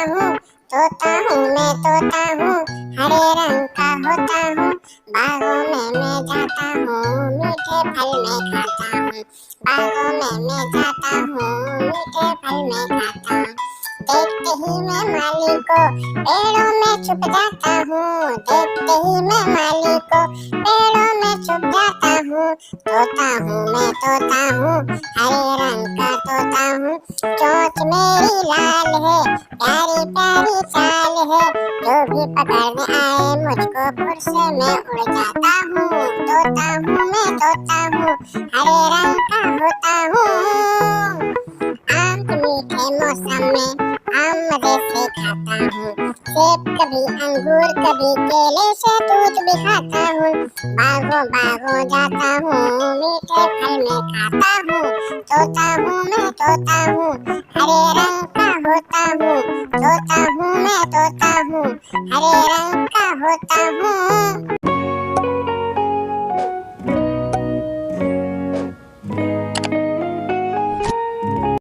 हूँ, तोता हूँ मैं तोता हूँ, हरे रंग का होता हूँ। बागों में मैं जाता हूँ, मीठे फल मैं खाता हूँ। बागों में मैं जाता हूँ, मीठे फल मैं खाता हूँ। देखते ही मैं माली को पेड़ों में छुप जाता हूँ, देखते ही मैं माली को पेड़ों में छुप जाता हूँ। तोता हूँ मैं तोता हूँ, हरे रंग का तोता हूँ। चोंच मेरी लाल है, प्यारी प्यारी चाल है, जो भी पकड़ने आए मुझको फुर से मैं उड़ जाता हूँ। तोता हूँ मैं तोता हूँ, हरे रंग का होता हूँ। आम के मीठे मौसम में आम मजे से खाता हूँ, सेब कभी अंगूर कभी केले से दूध भी खाता हूँ। बागों बागों जाता हूँ, मीठे फल मैं खाता हूँ। तोता हूँ मैं तोता हूँ, हरे